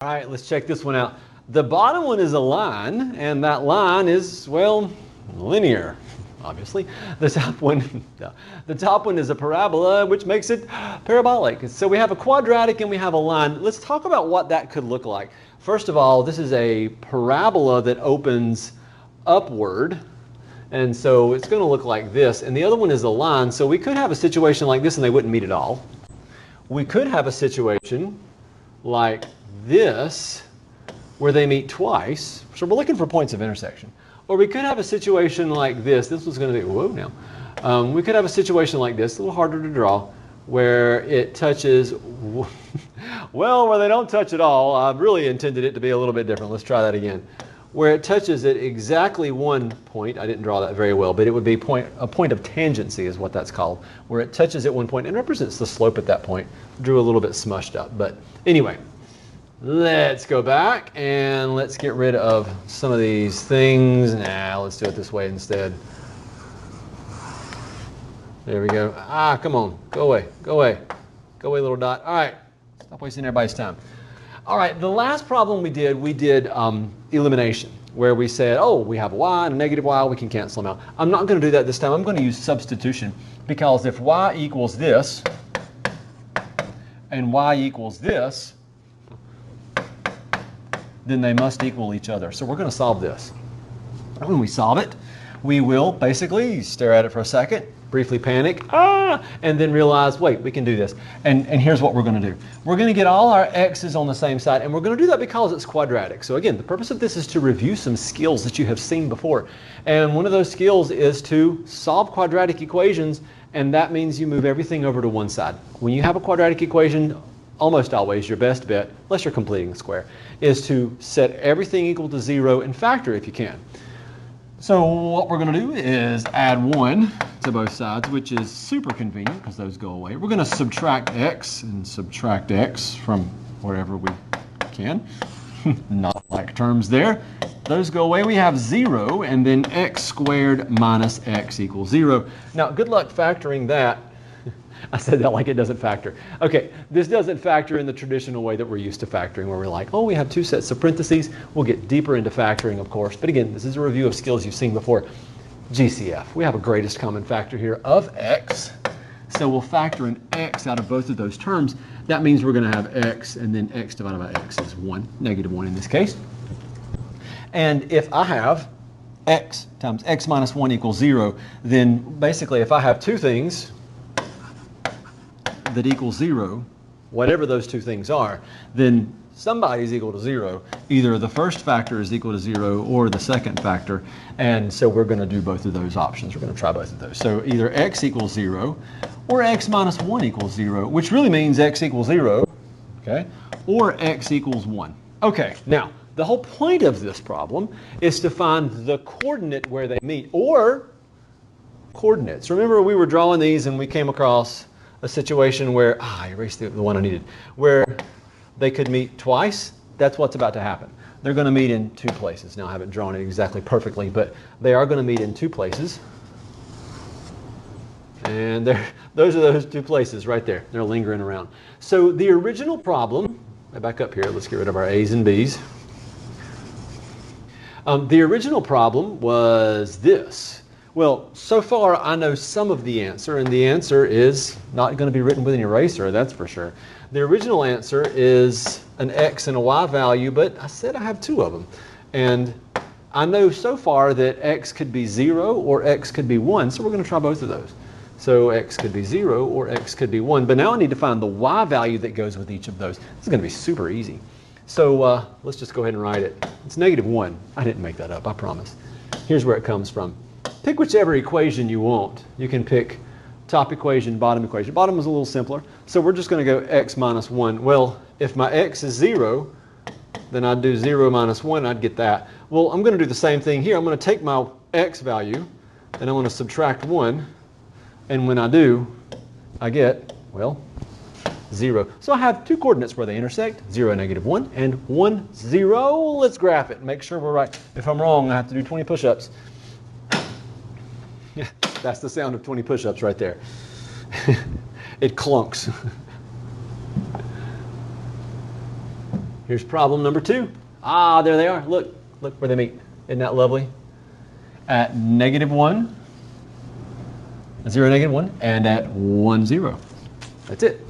All right, let's check this one out. The bottom one is a line, and that line is, well, linear, obviously. The top one, no. The top one is a parabola, which makes it parabolic. So we have a quadratic and we have a line. Let's talk about what that could look like. First of all, this is a parabola that opens upward. And so it's going to look like this. And the other one is a line. So we could have a situation like this and they wouldn't meet at all. We could have a situation like this where they meet twice. So we're looking for points of intersection. Or we could have a situation like this. This was going to be, whoa now. We could have a situation like this, a little harder to draw, where it touches, well, where they don't touch at all. I've really intended it to be a little bit different. Let's try that again. Where it touches at exactly one point. I didn't draw that very well, but it would be a point of tangency is what that's called, where it touches at one point and represents the slope at that point. Drew a little bit smushed up, but anyway. Let's go back and let's get rid of some of these things. Nah, let's do it this way instead. There we go. Come on. Go away. Go away. Go away, little dot. All right. Stop wasting everybody's time. All right. The last problem we did elimination, where we said, oh, we have a y and a negative y. We can cancel them out. I'm not going to do that this time. I'm going to use substitution because if y equals this and y equals this, then they must equal each other. So we're going to solve this. When we solve it, we will basically stare at it for a second, briefly panic, and then realize, wait, we can do this. And here's what we're going to do. We're going to get all our x's on the same side, and we're going to do that because it's quadratic. So again, the purpose of this is to review some skills that you have seen before. And one of those skills is to solve quadratic equations, and that means you move everything over to one side. When you have a quadratic equation, almost always your best bet, unless you're completing the square, is to set everything equal to 0 and factor if you can. So what we're going to do is add 1 to both sides, which is super convenient because those go away. We're going to subtract x and subtract x from wherever we can. Not like terms there. Those go away. We have 0, and then x squared minus x equals 0. Now, good luck factoring that. I said that like it doesn't factor. Okay, this doesn't factor in the traditional way that we're used to factoring, where we're like, oh, we have two sets of parentheses. We'll get deeper into factoring, of course. But again, this is a review of skills you've seen before. GCF. We have a greatest common factor here of x. So we'll factor an x out of both of those terms. That means we're going to have x, and then x divided by x is 1, negative 1 in this case. And if I have x times x minus 1 equals 0, then basically if I have two things that equals 0, whatever those two things are, then somebody's equal to 0. Either the first factor is equal to 0 or the second factor. And so we're going to do both of those options. We're going to try both of those. So either x equals 0 or x minus 1 equals 0, which really means x equals 0, okay, or x equals 1. Okay, now the whole point of this problem is to find the coordinate where they meet, or coordinates. Remember we were drawing these and we came across a situation where, I erased the one I needed, where they could meet twice. That's what's about to happen. They're going to meet in two places. Now I haven't drawn it exactly perfectly, but they are going to meet in two places. And those are those two places right there. They're lingering around. So the original problem, back up here, let's get rid of our A's and B's. The original problem was this. Well, so far I know some of the answer, and the answer is not going to be written with an eraser, that's for sure. The original answer is an x and a y value, but I said I have two of them. And I know so far that x could be 0 or x could be 1, so we're going to try both of those. So x could be 0 or x could be 1, but now I need to find the y value that goes with each of those. This is going to be super easy. So let's just go ahead and write it. It's negative 1. I didn't make that up, I promise. Here's where it comes from. Pick whichever equation you want. You can pick top equation, bottom equation. Bottom is a little simpler. So we're just going to go x minus 1. Well, if my x is 0, then I'd do 0 minus 1, and I'd get that. Well, I'm going to do the same thing here. I'm going to take my x value, and I'm going to subtract 1. And when I do, I get, well, 0. So I have two coordinates where they intersect, 0, negative 1, and 1, 0. Let's graph it and make sure we're right. If I'm wrong, I have to do 20 push-ups. Yeah, that's the sound of 20 push-ups right there. It clunks. Here's problem number 2. Ah, there they are. Look where they meet. Isn't that lovely? At -1, 0, -1, and at 1, 0. That's it.